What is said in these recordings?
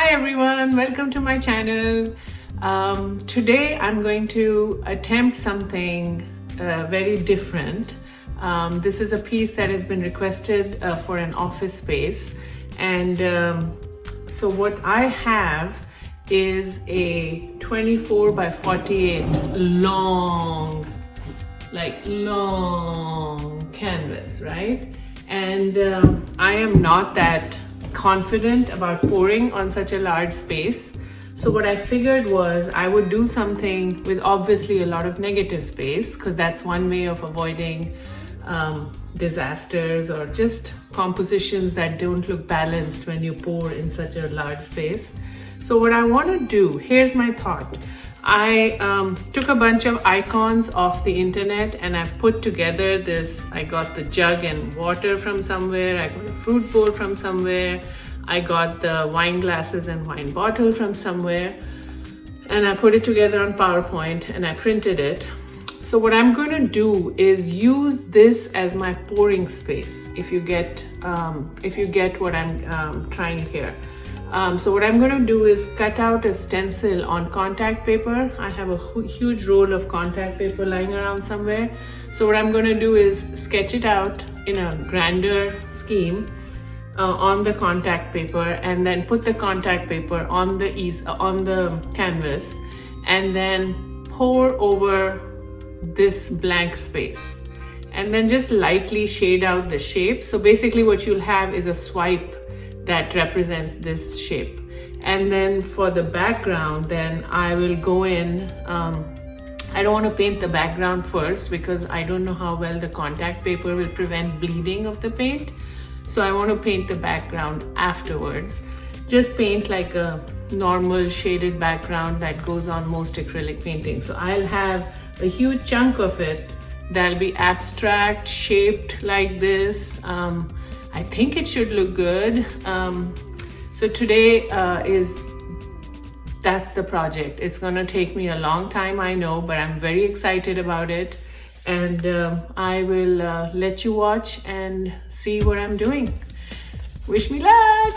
Hi everyone, welcome to my channel. Today I'm going to attempt something very different. This is a piece that has been requested for an office space, and so what I have is a 24 by 48 long canvas, right? And I am not that confident about pouring on such a large space. So what I figured was I would do something with obviously a lot of negative space, because that's one way of avoiding disasters or just compositions that don't look balanced when you pour in such a large space. So what I want to do, here's my thought. I took a bunch of icons off the internet and I put together this. I got the jug and water from somewhere, I got a fruit bowl from somewhere, I got the wine glasses and wine bottle from somewhere, and I put it together on PowerPoint and I printed it. So what I'm going to do is use this as my pouring space, if you get what I'm trying here. So what I'm going to do is cut out a stencil on contact paper. I have a huge roll of contact paper lying around somewhere. So what I'm going to do is sketch it out in a grander scheme on the contact paper, and then put the contact paper on the canvas, and then pour over this blank space, and then just lightly shade out the shape. So basically what you'll have is a swipe that represents this shape. And then for the background, then I will go in, I don't want to paint the background first because I don't know how well the contact paper will prevent bleeding of the paint. So I want to paint the background afterwards. Just paint like a normal shaded background that goes on most acrylic paintings. So I'll have a huge chunk of it that'll be abstract, shaped like this. I think it should look good. So today that's the project. It's gonna take me a long time, I know, but I'm very excited about it. And I will let you watch and see what I'm doing. Wish me luck.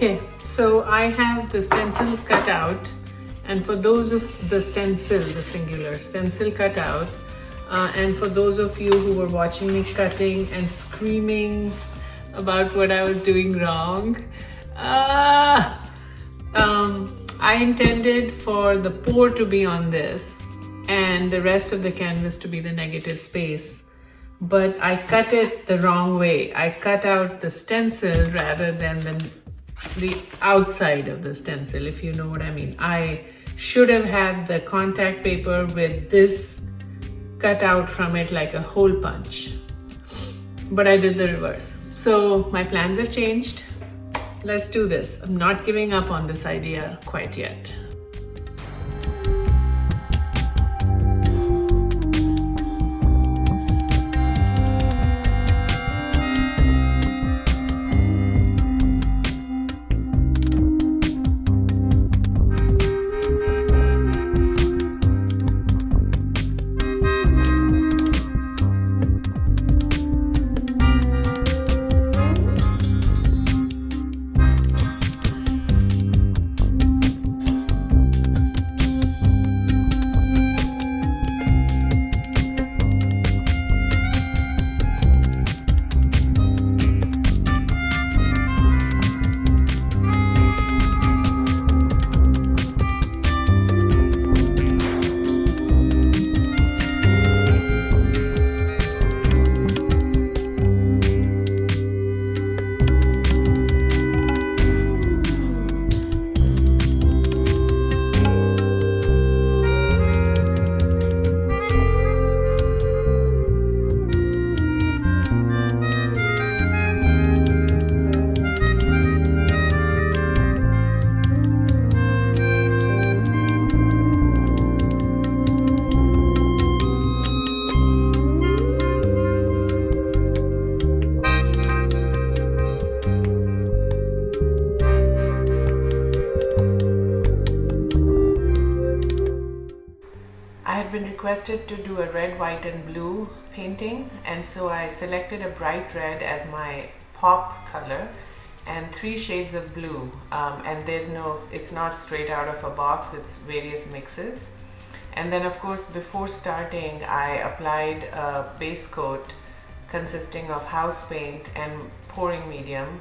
Okay, so I have the stencils cut out, and for those of the singular stencil cut out, and for those of you who were watching me cutting and screaming about what I was doing wrong, I intended for the pour to be on this and the rest of the canvas to be the negative space, but I cut it the wrong way. I cut out the stencil rather than the outside of the stencil, if you know what I mean. I should have had the contact paper with this cut out from it like a hole punch, but I did the reverse. So my plans have changed. Let's do this. I'm not giving up on this idea quite yet. Been requested to do a red, white and blue painting, and so I selected a bright red as my pop color and 3 shades of blue, and it's not straight out of a box, it's various mixes. And then of course before starting I applied a base coat consisting of house paint and pouring medium.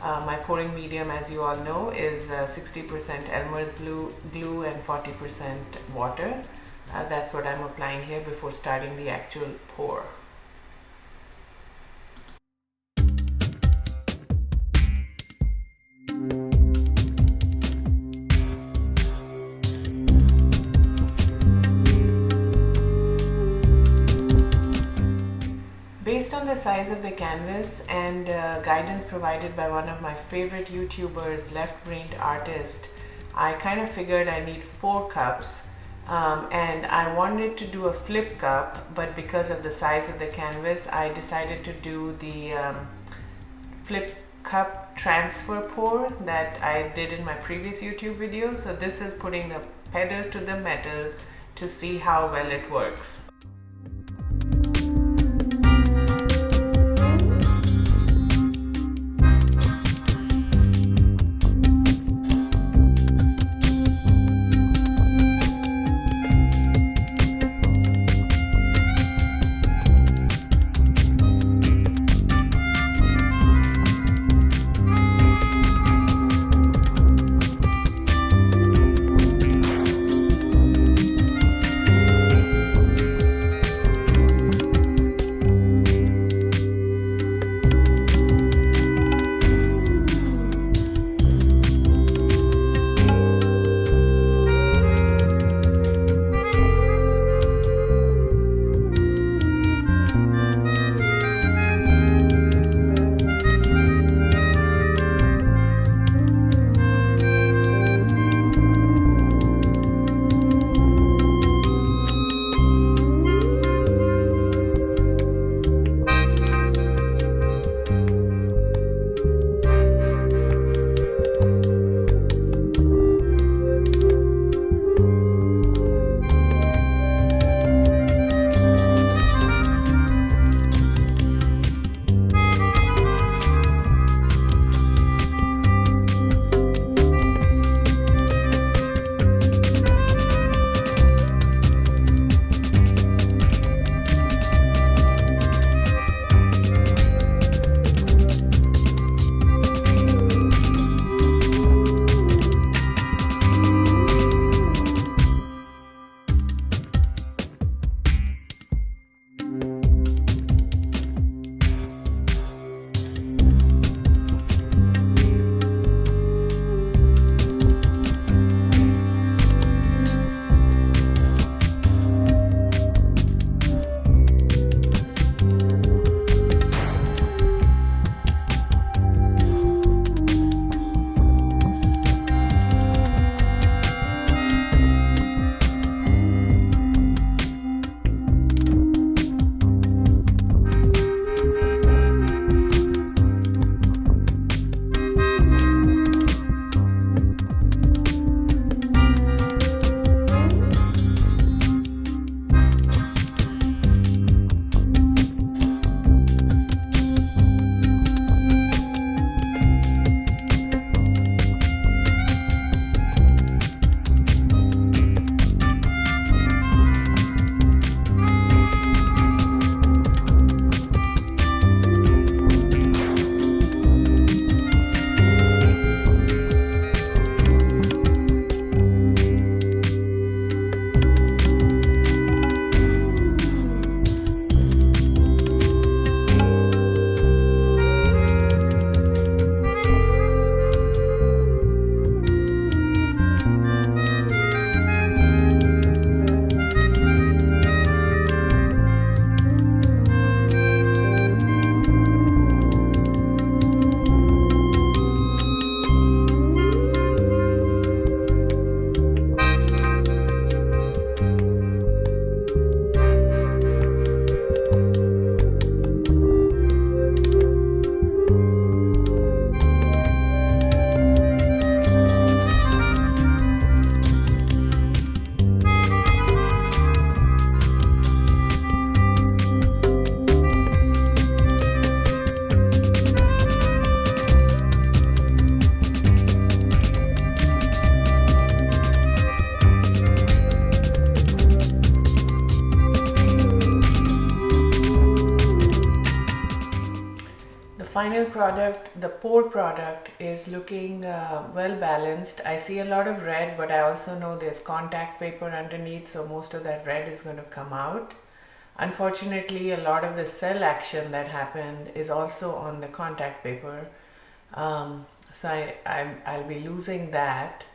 My pouring medium, as you all know, is 60% Elmer's glue and 40% water. That's what I'm applying here before starting the actual pour. Based on the size of the canvas and guidance provided by one of my favorite YouTubers, Left-Brained Artist, I kind of figured I need 4 cups. And I wanted to do a flip cup, but because of the size of the canvas I decided to do the flip cup transfer pour that I did in my previous YouTube video. So this is putting the pedal to the metal to see how well it works. final product, the pour product, is looking well balanced. I see a lot of red, but I also know there's contact paper underneath, so most of that red is going to come out. Unfortunately, a lot of the cell action that happened is also on the contact paper, so I'll be losing that.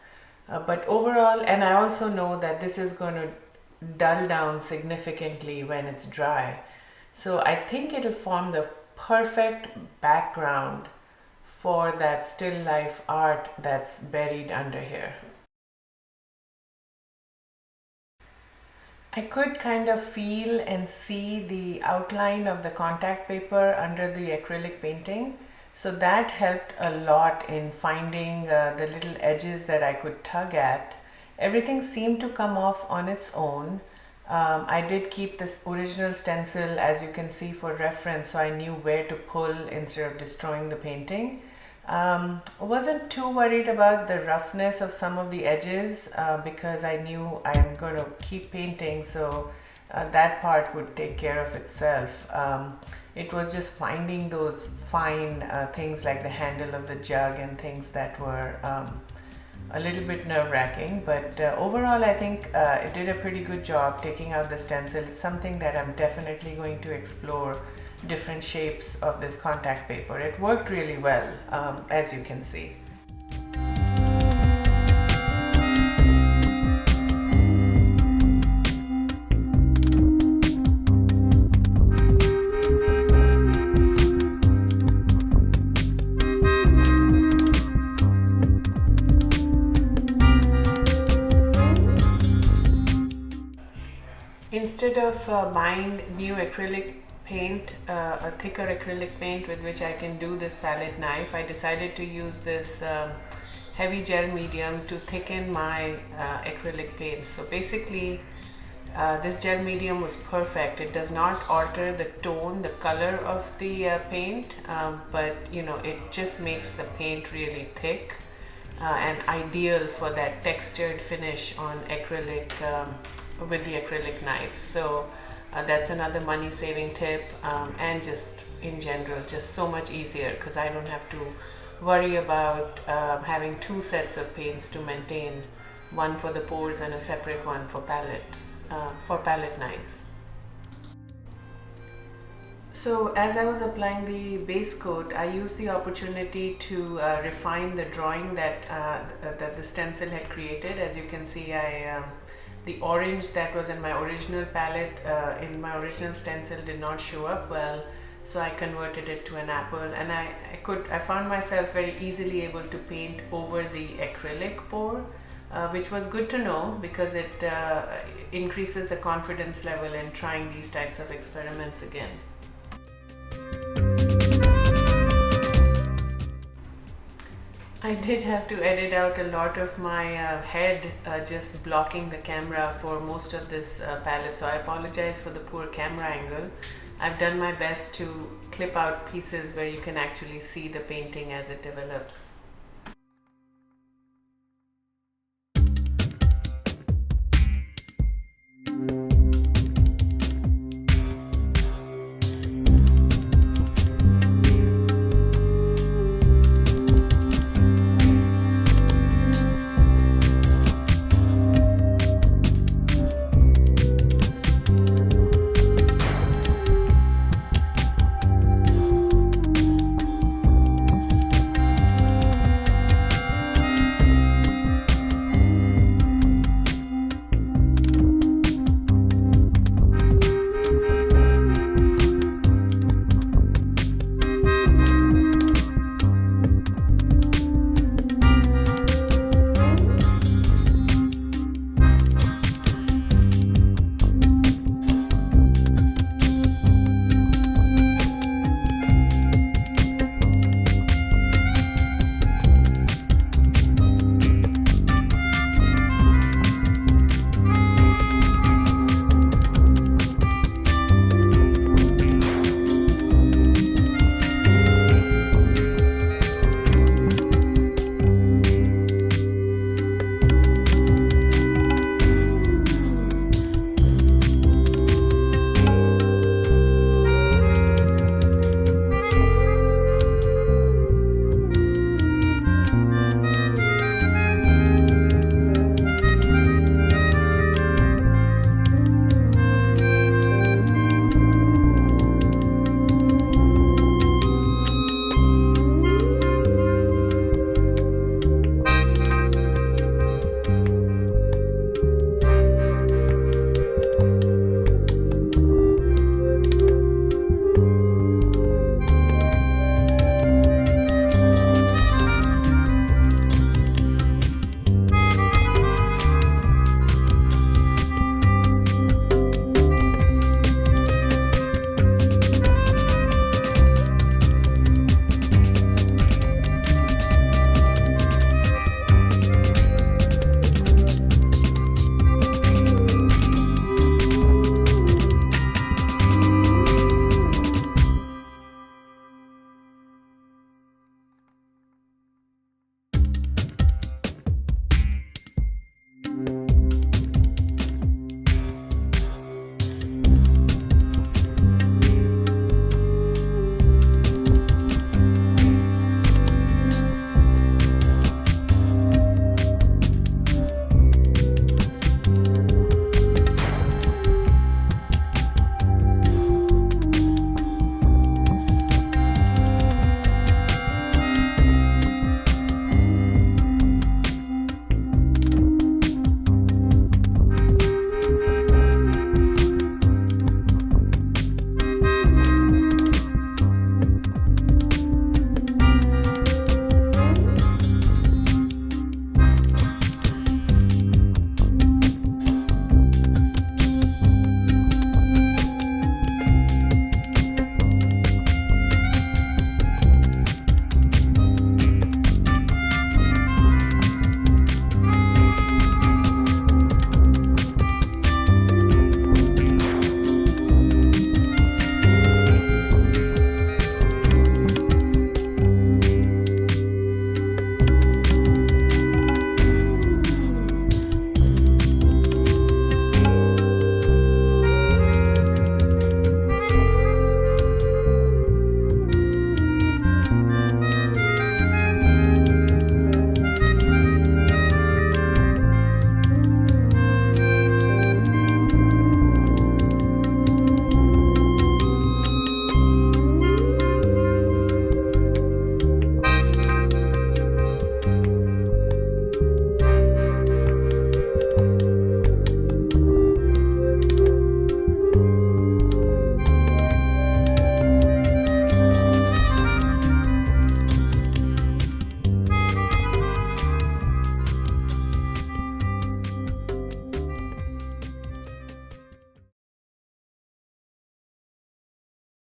But overall, and I also know that this is going to dull down significantly when it's dry. So I think it'll form the perfect background for that still life art that's buried under here. I could kind of feel and see the outline of the contact paper under the acrylic painting. So that helped a lot in finding the little edges that I could tug at. Everything seemed to come off on its own. I did keep this original stencil, as you can see, for reference, so I knew where to pull instead of destroying the painting. I wasn't too worried about the roughness of some of the edges because I knew I'm going to keep painting, so that part would take care of itself. It was just finding those fine things like the handle of the jug and things that were a little bit nerve-wracking, but overall I think it did a pretty good job taking out the stencil. It's something that I'm definitely going to explore, different shapes of this contact paper. It worked really well, as you can see. Instead of buying new acrylic paint, a thicker acrylic paint with which I can do this palette knife, I decided to use this heavy gel medium to thicken my acrylic paints. So basically this gel medium was perfect. It does not alter the tone, the color of the paint, but you know, it just makes the paint really thick and ideal for that textured finish on acrylic with the acrylic knife. So that's another money saving tip, and just in general just so much easier because I don't have to worry about having two sets of paints to maintain, one for the pours and a separate one for palette knives. So as I was applying the base coat, I used the opportunity to refine the drawing that the stencil had created. As you can see, the orange that was in my original palette, in my original stencil, did not show up well, so I converted it to an apple, and I found myself very easily able to paint over the acrylic pour, which was good to know because it increases the confidence level in trying these types of experiments again. I did have to edit out a lot of my head just blocking the camera for most of this palette, so I apologize for the poor camera angle. I've done my best to clip out pieces where you can actually see the painting as it develops.